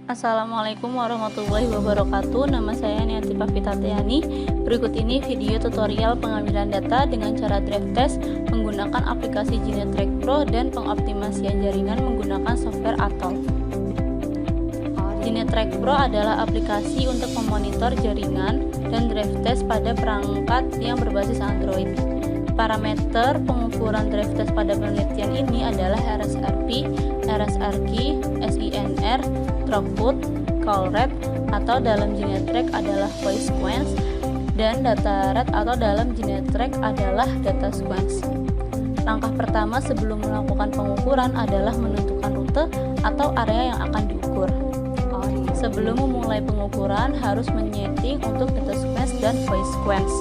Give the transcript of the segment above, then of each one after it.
Assalamualaikum warahmatullahi wabarakatuh. Nama saya Niati Pavitatiani. Berikut ini video tutorial pengambilan data dengan cara drive test menggunakan aplikasi GeneTrack Pro dan pengoptimasian jaringan menggunakan software Atoll. GeneTrack Pro adalah aplikasi untuk memonitor jaringan dan drive test pada perangkat yang berbasis Android. Parameter pengukuran drive test pada penelitian ini adalah RSRP, RSRQ, SINR, throughput, call rate atau dalam GeneTrack adalah voice sequence, dan data rate atau dalam GeneTrack adalah data sequence. Langkah pertama sebelum melakukan pengukuran adalah menentukan rute atau area yang akan diukur. Sebelum memulai pengukuran harus menyeting untuk data sequence dan voice sequence.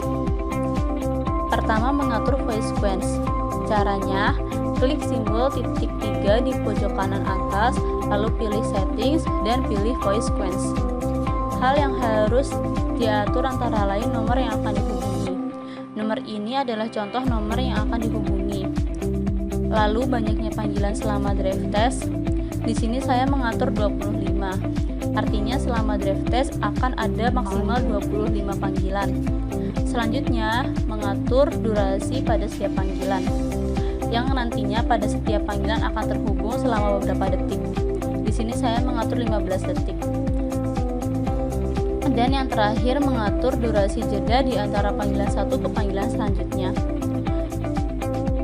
Pertama, mengatur voice sequence. Caranya, klik simbol titik 3 di pojok kanan atas, lalu pilih settings dan pilih voice sequence. Hal yang harus diatur antara lain nomor yang akan dihubungi. Nomor ini adalah contoh nomor yang akan dihubungi. Lalu banyaknya panggilan selama drive test. Di sini saya mengatur 25. Artinya selama drive test akan ada maksimal 25 panggilan. Selanjutnya, mengatur durasi pada setiap panggilan, yang nantinya pada setiap panggilan akan terhubung selama beberapa detik. Di sini saya mengatur 15 detik. Dan yang terakhir, mengatur durasi jeda di antara panggilan satu ke panggilan selanjutnya.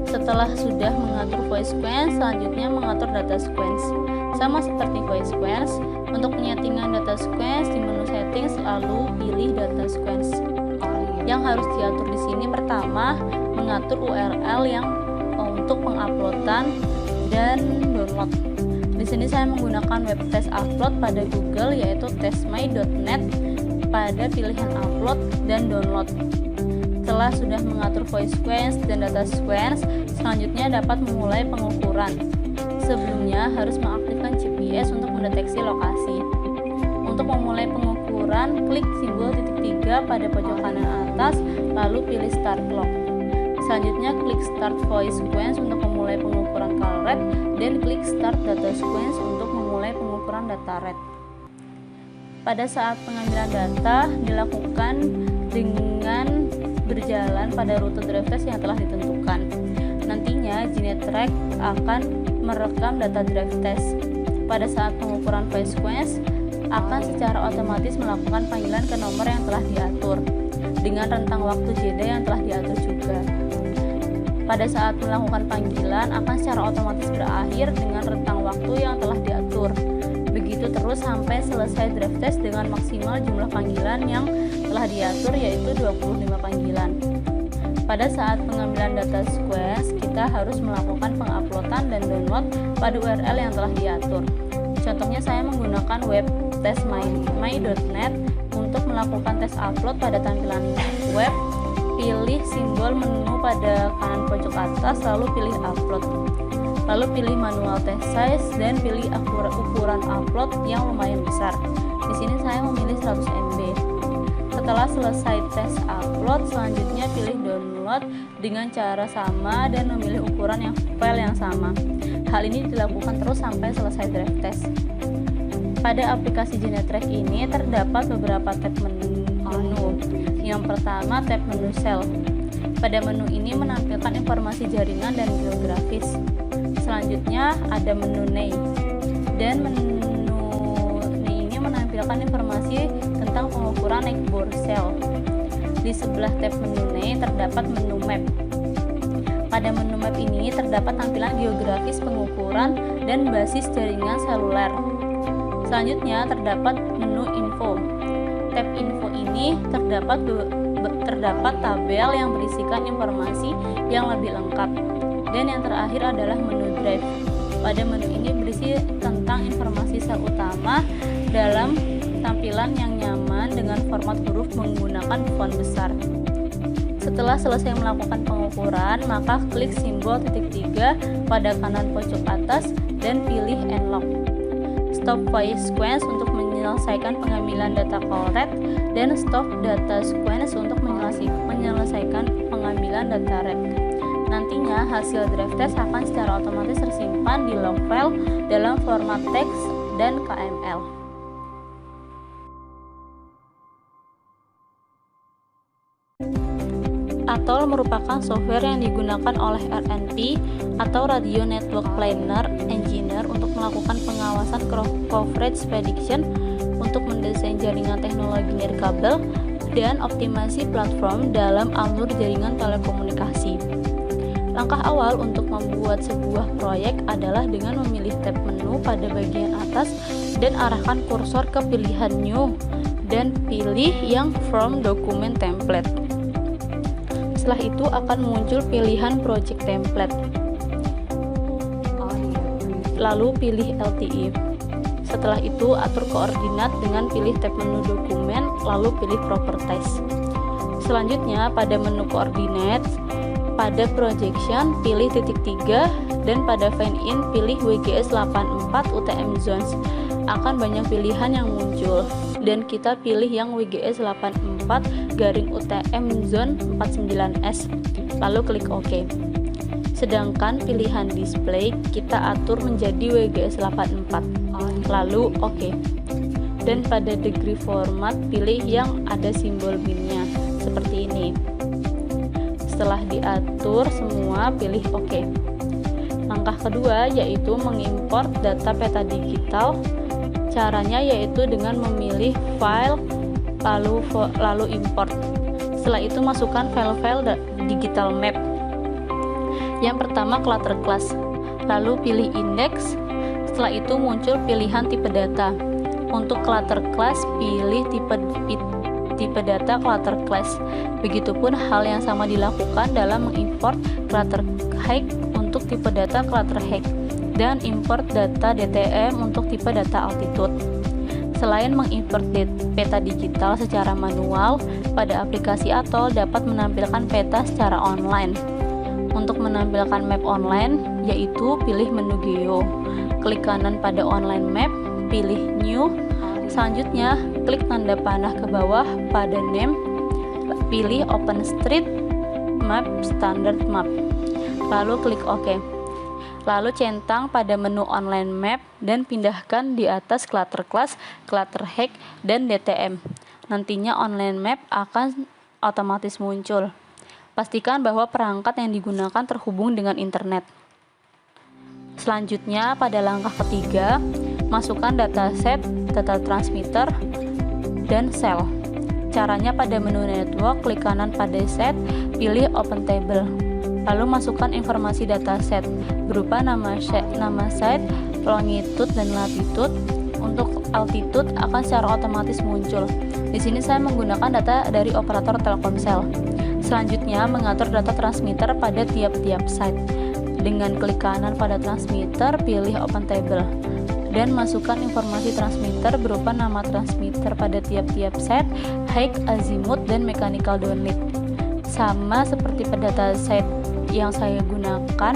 Setelah sudah mengatur voice sequence, selanjutnya mengatur data sequence. Sama seperti voice sequence, untuk penyetingan data sequence di menu settings lalu pilih data sequence. Yang harus diatur di sini pertama, mengatur URL yang untuk penguploadan dan download. Di sini saya menggunakan web test upload pada Google yaitu testmy.net pada pilihan upload dan download. Setelah sudah mengatur voice sequence dan data sequence, selanjutnya dapat memulai pengukuran. Sebelumnya harus mengaktifkan GPS untuk mendeteksi lokasi. Untuk memulai pengukuran, klik simbol titik 3 pada pojok kanan atas, lalu pilih Start Clock. Selanjutnya klik Start Voice Sequence untuk memulai pengukuran call rate, dan klik Start Data Sequence untuk memulai pengukuran data rate. Pada saat pengambilan data dilakukan dengan berjalan pada rute drive test yang telah ditentukan. Nantinya GeneTrack akan merekam data drive test. Pada saat pengukuran voice sequence akan secara otomatis melakukan panggilan ke nomor yang telah diatur dengan rentang waktu jeda yang telah diatur juga. Pada saat melakukan panggilan akan secara otomatis berakhir dengan rentang waktu yang telah diatur. Begitu terus sampai selesai drive test dengan maksimal jumlah panggilan yang telah diatur yaitu 25 panggilan. Pada saat pengambilan data sequence, kita harus melakukan penguploadan dan download pada URL yang telah diatur. Contohnya saya menggunakan web testmy.net untuk melakukan tes upload pada tampilan web. Pilih simbol menu pada kanan pojok atas, lalu pilih upload. Lalu pilih manual test size dan pilih ukuran upload yang lumayan besar. Di sini saya memilih 100 MB. Setelah selesai tes upload, selanjutnya pilih download dengan cara sama dan memilih ukuran file yang sama. Hal ini dilakukan terus sampai selesai drive test. Pada aplikasi GeneTrack ini terdapat beberapa tab menu. Yang pertama, tab menu cell. Pada menu ini menampilkan informasi jaringan dan geografis. Selanjutnya ada menu name. Dan menu name ini menampilkan informasi tentang pengukuran neckbore cell. Di sebelah tab menu name terdapat menu map. Pada menu map ini terdapat tampilan geografis pengukuran dan basis jaringan seluler. Selanjutnya terdapat menu info. Tab info ini terdapat tabel yang berisikan informasi yang lebih lengkap. Dan yang terakhir adalah menu drive. Pada menu ini berisi tentang informasi sel utama dalam tampilan yang nyaman dengan format huruf menggunakan font besar. Setelah selesai melakukan pengukuran, maka klik simbol titik 3 pada kanan pojok atas dan pilih Unlock. Stop voice sequence untuk menyelesaikan pengambilan data call rate, dan stop data sequence untuk menyelesaikan pengambilan data rate. Nantinya hasil drive test akan secara otomatis tersimpan di log file dalam format teks dan KML. ATOL merupakan software yang digunakan oleh RNP atau Radio Network Planner Engineer untuk melakukan pengawasan coverage prediction untuk mendesain jaringan teknologi nirkabel dan optimasi platform dalam alur jaringan telekomunikasi. Langkah awal untuk membuat sebuah proyek adalah dengan memilih tab menu pada bagian atas dan arahkan kursor ke pilihan New dan pilih yang From Document Template. Setelah itu akan muncul pilihan Project Template. Lalu pilih LTE. Setelah itu atur koordinat dengan pilih tab menu dokumen, lalu pilih Properties. Selanjutnya pada menu Coordinates, pada Projection pilih titik 3 dan pada Find In pilih WGS 84 UTM Zones. Akan banyak pilihan yang muncul dan kita pilih yang WGS 84 garing UTM Zone 49S, lalu klik OK. Sedangkan pilihan display kita atur menjadi WGS 84, lalu OK. Dan pada degree format pilih yang ada simbol BIN-nya seperti ini. Setelah diatur semua, pilih OK. Langkah kedua yaitu mengimport data peta digital. Caranya yaitu dengan memilih file lalu import. Setelah itu masukkan file-file digital map. Yang pertama clutter class, lalu pilih index. Setelah itu muncul pilihan tipe data. Untuk clutter class pilih tipe data clutter class. Begitupun hal yang sama dilakukan dalam mengimport clutter height untuk tipe data clutter height dan import data DTM untuk tipe data altitude. Selain mengimport peta digital secara manual, pada aplikasi ATOL dapat menampilkan peta secara online. Untuk menampilkan map online, yaitu pilih menu Geo. Klik kanan pada online map, pilih New. Selanjutnya, klik tanda panah ke bawah pada Name, pilih OpenStreetMap Standard Map, lalu klik OK. Lalu centang pada menu online map dan pindahkan di atas clutter class, clutter height, dan DTM. Nantinya online map akan otomatis muncul. Pastikan bahwa perangkat yang digunakan terhubung dengan internet. Selanjutnya pada langkah ketiga, masukkan dataset, data transmitter, dan cell. Caranya pada menu network, klik kanan pada set, pilih Open Table. Lalu masukkan informasi dataset berupa nama site, longitude dan latitude. Untuk altitude akan secara otomatis muncul. Di sini saya menggunakan data dari operator Telkomsel. Selanjutnya mengatur data transmitter pada tiap-tiap site. Dengan klik kanan pada transmitter, pilih Open Table dan masukkan informasi transmitter berupa nama transmitter pada tiap-tiap set, height, azimuth, dan mechanical downlink. Sama seperti pada dataset yang saya gunakan,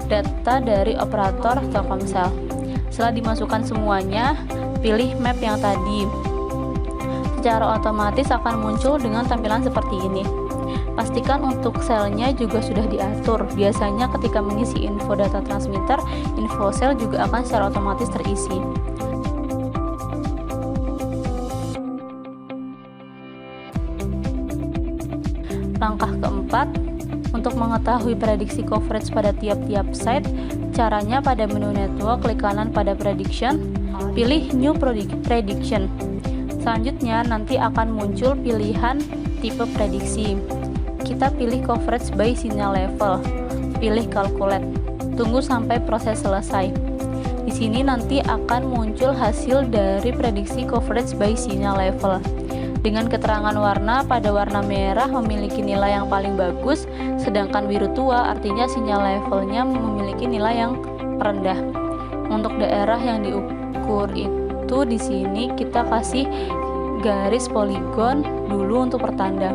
data dari operator Telkomsel. Setelah dimasukkan semuanya, pilih map yang tadi. Secara otomatis akan muncul dengan tampilan seperti ini. Pastikan untuk selnya juga sudah diatur. Biasanya ketika mengisi info data transmitter, info sel juga akan secara otomatis terisi. Langkah keempat, untuk mengetahui prediksi coverage pada tiap-tiap site, caranya pada menu network, klik kanan pada prediction, pilih New Prediction. Selanjutnya nanti akan muncul pilihan tipe prediksi. Kita pilih coverage by signal level, pilih calculate. Tunggu sampai proses selesai. Di sini nanti akan muncul hasil dari prediksi coverage by signal level. Dengan keterangan warna, pada warna merah memiliki nilai yang paling bagus, sedangkan biru tua artinya sinyal levelnya memiliki nilai yang rendah. Untuk daerah yang diukur itu di sini kita kasih garis poligon dulu untuk pertanda.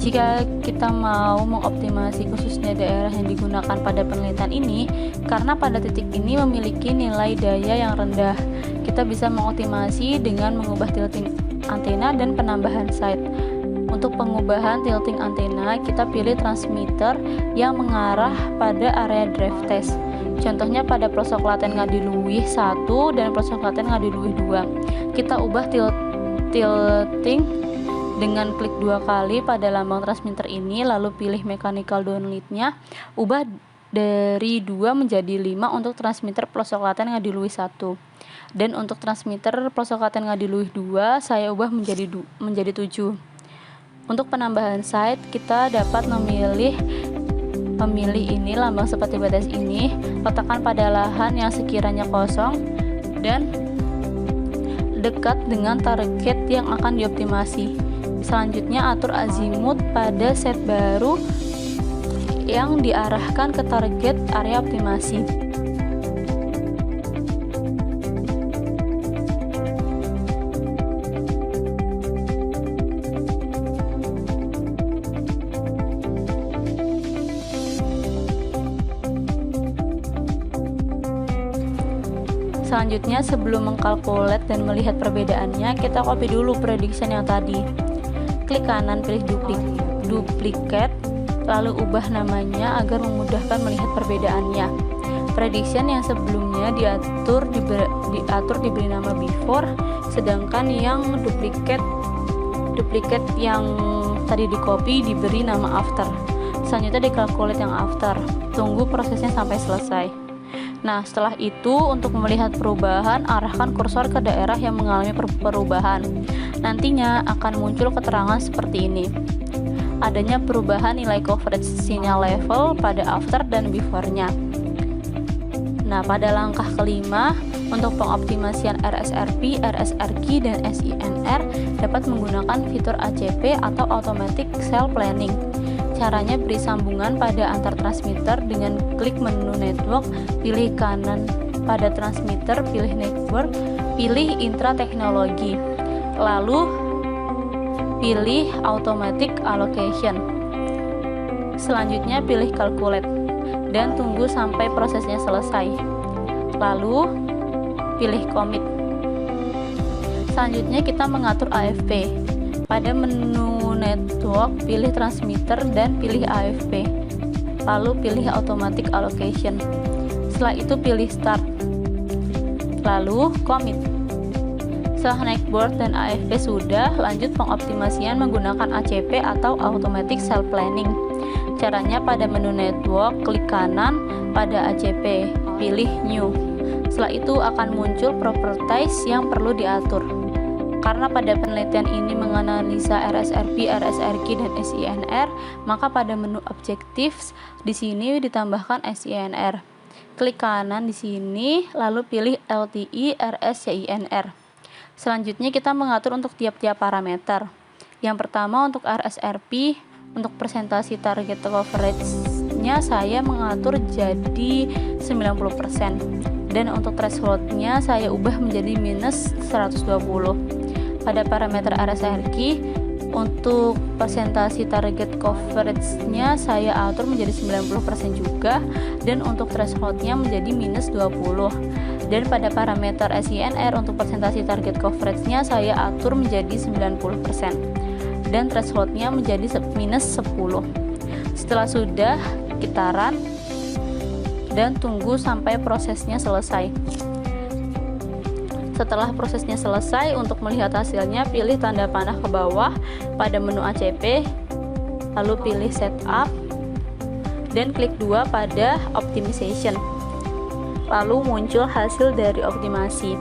Jika kita mau mengoptimasi khususnya daerah yang digunakan pada penelitian ini, karena pada titik ini memiliki nilai daya yang rendah, kita bisa mengoptimasi dengan mengubah tilting antena dan penambahan site. Untuk pengubahan tilting antena, kita pilih transmitter yang mengarah pada area drive test. Contohnya pada pelosok laten ngadiluwih 1 dan pelosok laten ngadiluwih 2. Kita ubah tilting dengan klik 2 kali pada lambang transmitter ini, lalu pilih mechanical downlink-nya, ubah dari 2 menjadi 5 untuk transmitter pelosok laten ngadiluwih 1. Dan untuk transmitter pelosok laten ngadiluwih 2 saya ubah menjadi 7. Untuk penambahan site kita dapat memilih ini lambang seperti batas ini, letakkan pada lahan yang sekiranya kosong dan dekat dengan target yang akan dioptimasi. Selanjutnya atur azimut pada set baru yang diarahkan ke target area optimasi. Selanjutnya, sebelum mengkalkulat dan melihat perbedaannya, kita copy dulu prediction yang tadi. Klik kanan, pilih duplicate, lalu ubah namanya agar memudahkan melihat perbedaannya. Prediction yang sebelumnya diatur diberi nama before, sedangkan yang duplicate yang tadi di copy diberi nama after. Selanjutnya dikalkulate yang after. Tunggu prosesnya sampai selesai. Nah, setelah itu untuk melihat perubahan, arahkan kursor ke daerah yang mengalami perubahan. Nantinya akan muncul keterangan seperti ini. Adanya perubahan nilai coverage sinyal level pada after dan before-nya. Nah, pada langkah kelima, untuk pengoptimasian RSRP, RSRQ, dan SINR dapat menggunakan fitur ACP atau Automatic Cell Planning. Caranya beri sambungan pada antar transmitter dengan klik menu network, pilih kanan pada transmitter, pilih network, pilih intra teknologi, lalu pilih automatic allocation. Selanjutnya pilih calculate dan tunggu sampai prosesnya selesai. Lalu pilih commit. Selanjutnya kita mengatur AFP. Pada menu network, pilih transmitter dan pilih AFP. Lalu pilih automatic allocation. Setelah itu pilih start. Lalu commit. Setelah naik board dan AFP sudah, lanjut pengoptimasian menggunakan ACP atau Automatic Cell Planning. Caranya pada menu network, klik kanan pada ACP, pilih new. Setelah itu akan muncul properties yang perlu diatur. Karena pada penelitian ini menganalisa RSRP, RSRQ, dan SINR, maka pada menu Objectives di sini ditambahkan SINR. Klik kanan di sini, lalu pilih LTI RSINR. Selanjutnya kita mengatur untuk tiap-tiap parameter. Yang pertama untuk RSRP, untuk presentasi target coverage-nya saya mengatur jadi 90%. Dan untuk threshold-nya saya ubah menjadi minus 120. Pada parameter RSRQ, untuk presentasi target coverage-nya saya atur menjadi 90% juga, dan untuk threshold-nya menjadi minus 20. Dan pada parameter SINR untuk presentasi target coverage-nya saya atur menjadi 90%, dan threshold-nya menjadi minus 10. Setelah sudah, kita run dan tunggu sampai prosesnya selesai. Setelah prosesnya selesai, untuk melihat hasilnya pilih tanda panah ke bawah pada menu ACP, lalu pilih setup dan klik 2 pada optimization. Lalu muncul hasil dari optimasi.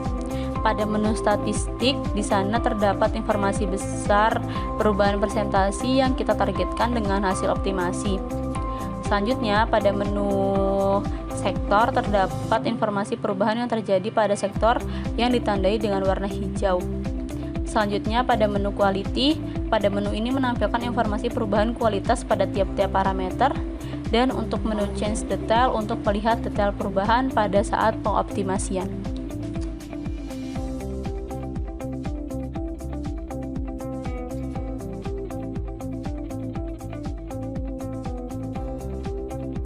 Pada menu statistik, di sana terdapat informasi besar perubahan presentasi yang kita targetkan dengan hasil optimasi. Selanjutnya, pada menu sektor terdapat informasi perubahan yang terjadi pada sektor yang ditandai dengan warna hijau. Selanjutnya, pada menu quality, pada menu ini menampilkan informasi perubahan kualitas pada tiap-tiap parameter, dan untuk menu change detail untuk melihat detail perubahan pada saat pengoptimasian.